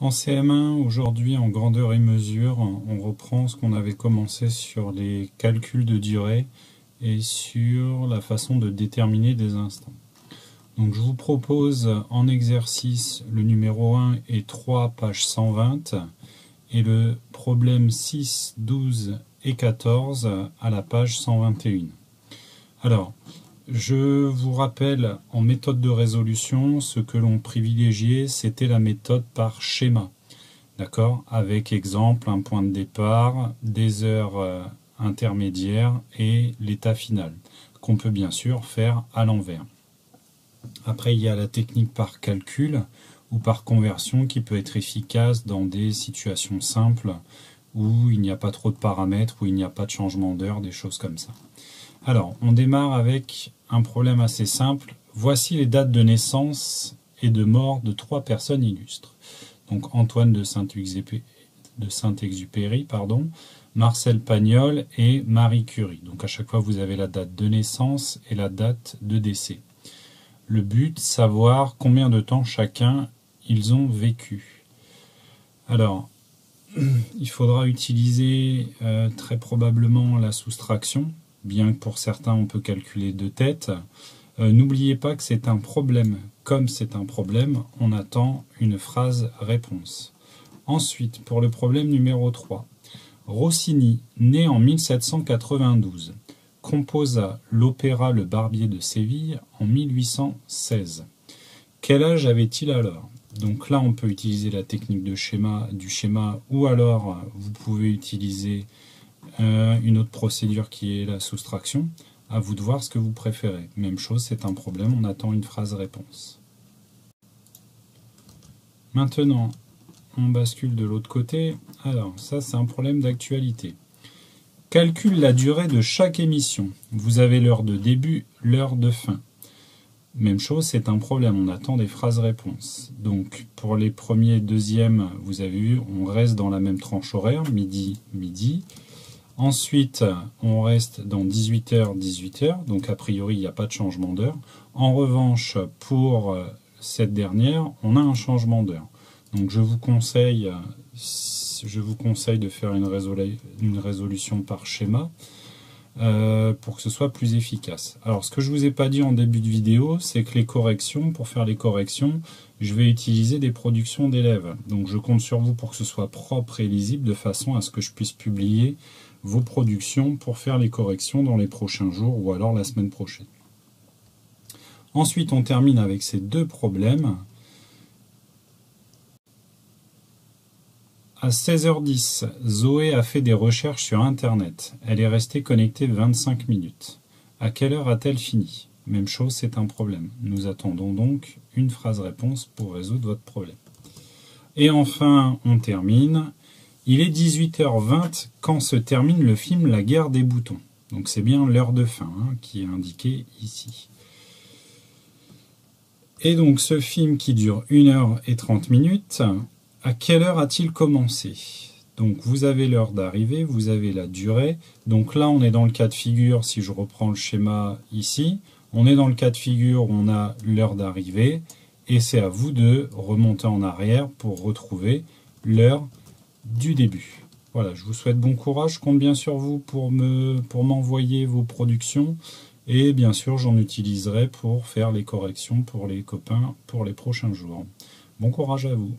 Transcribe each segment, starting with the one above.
En CM1, aujourd'hui, en grandeur et mesure, on reprend ce qu'on avait commencé sur les calculs de durée et sur la façon de déterminer des instants. Donc je vous propose en exercice le numéro 1 et 3, page 120, et le problème 6, 12 et 14 à la page 121. Alors, je vous rappelle, en méthode de résolution, ce que l'on privilégiait, c'était la méthode par schéma. D'accord? Avec exemple, un point de départ, des heures intermédiaires et l'état final, qu'on peut bien sûr faire à l'envers. Après, il y a la technique par calcul ou par conversion qui peut être efficace dans des situations simples où il n'y a pas trop de paramètres, où il n'y a pas de changement d'heure, des choses comme ça. Alors, on démarre avec un problème assez simple. Voici les dates de naissance et de mort de 3 personnes illustres. Donc Antoine de Saint-Exupéry, Marcel Pagnol et Marie Curie. Donc à chaque fois, vous avez la date de naissance et la date de décès. Le but, savoir combien de temps chacun ils ont vécu. Alors, il faudra utiliser très probablement la soustraction, bien que pour certains on peut calculer de tête. N'oubliez pas que c'est un problème. Comme c'est un problème, on attend une phrase réponse. Ensuite, pour le problème numéro 3, Rossini, né en 1792, composa l'opéra Le Barbier de Séville en 1816. Quel âge avait-il alors? Donc là, on peut utiliser la technique du schéma, ou alors vous pouvez utiliser une autre procédure qui est la soustraction. À vous de voir ce que vous préférez. Même chose, c'est un problème, on attend une phrase réponse. Maintenant, on bascule de l'autre côté. Alors, ça, c'est un problème d'actualité. Calcule la durée de chaque émission. Vous avez l'heure de début, l'heure de fin. Même chose, c'est un problème, on attend des phrases-réponses. Donc, pour les premiers et deuxièmes, vous avez vu, on reste dans la même tranche horaire, midi, midi. Ensuite, on reste dans 18h, 18h, donc a priori, il n'y a pas de changement d'heure. En revanche, pour cette dernière, on a un changement d'heure. Donc, je vous conseille de faire une résolution par schéma pour que ce soit plus efficace. Alors, ce que je ne vous ai pas dit en début de vidéo, c'est que pour faire les corrections, je vais utiliser des productions d'élèves. Donc, je compte sur vous pour que ce soit propre et lisible, de façon à ce que je puisse publier vos productions pour faire les corrections dans les prochains jours ou alors la semaine prochaine. Ensuite, on termine avec ces deux problèmes. À 16h10, Zoé a fait des recherches sur Internet. Elle est restée connectée 25 minutes. À quelle heure a-t-elle fini? Même chose, c'est un problème. Nous attendons donc une phrase-réponse pour résoudre votre problème. Et enfin, on termine. Il est 18h20 quand se termine le film La guerre des boutons. Donc c'est bien l'heure de fin qui est indiquée ici. Et donc ce film qui dure 1h30, à quelle heure a-t-il commencé? Donc vous avez l'heure d'arrivée, vous avez la durée. Donc là on est dans le cas de figure, si je reprends le schéma ici, on est dans le cas de figure où on a l'heure d'arrivée. Et c'est à vous de remonter en arrière pour retrouver l'heure du début. Voilà, je vous souhaite bon courage, je compte bien sur vous pour m'envoyer vos productions et bien sûr j'en utiliserai pour faire les corrections pour les copains pour les prochains jours. Bon courage à vous.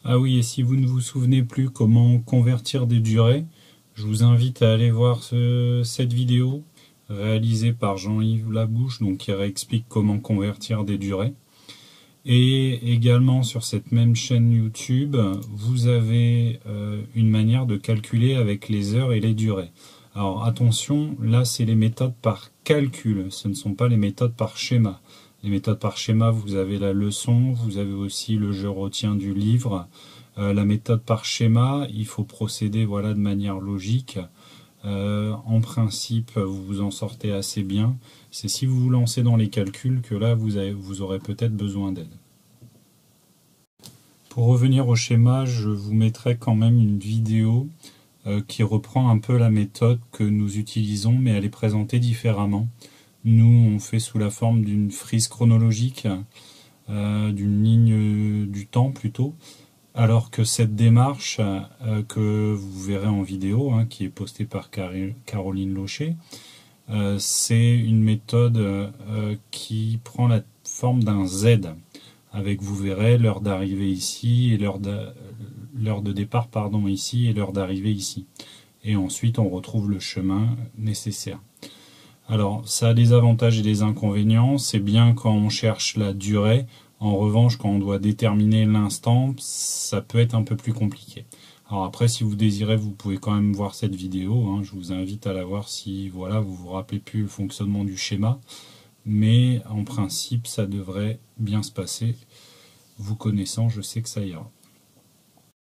Ah oui, et si vous ne vous souvenez plus comment convertir des durées, je vous invite à aller voir cette vidéo réalisée par Jean-Yves Labouche, donc qui réexplique comment convertir des durées. Et également sur cette même chaîne YouTube, vous avez une manière de calculer avec les heures et les durées. Alors attention, là c'est les méthodes par calcul, ce ne sont pas les méthodes par schéma. Les méthodes par schéma, vous avez la leçon, vous avez aussi le je retiens du livre. La méthode par schéma, il faut procéder de manière logique. En principe, vous vous en sortez assez bien. C'est si vous vous lancez dans les calculs que là, vous aurez peut-être besoin d'aide. Pour revenir au schéma, je vous mettrai quand même une vidéo qui reprend un peu la méthode que nous utilisons, mais elle est présentée différemment. Nous, on fait sous la forme d'une frise chronologique d'une ligne du temps plutôt, alors que cette démarche que vous verrez en vidéo, hein, qui est postée par Caroline Locher, c'est une méthode qui prend la forme d'un Z, avec, vous verrez, l'heure d'arrivée ici et l'heure de départ pardon, ici et l'heure d'arrivée ici. Et ensuite on retrouve le chemin nécessaire. Alors ça a des avantages et des inconvénients. C'est bien quand on cherche la durée. En revanche, quand on doit déterminer l'instant, ça peut être un peu plus compliqué. Alors après, si vous désirez, vous pouvez quand même voir cette vidéo, hein. Je vous invite à la voir si voilà, vous vous rappelez plus le fonctionnement du schéma. Mais en principe, ça devrait bien se passer. Vous connaissant, je sais que ça ira.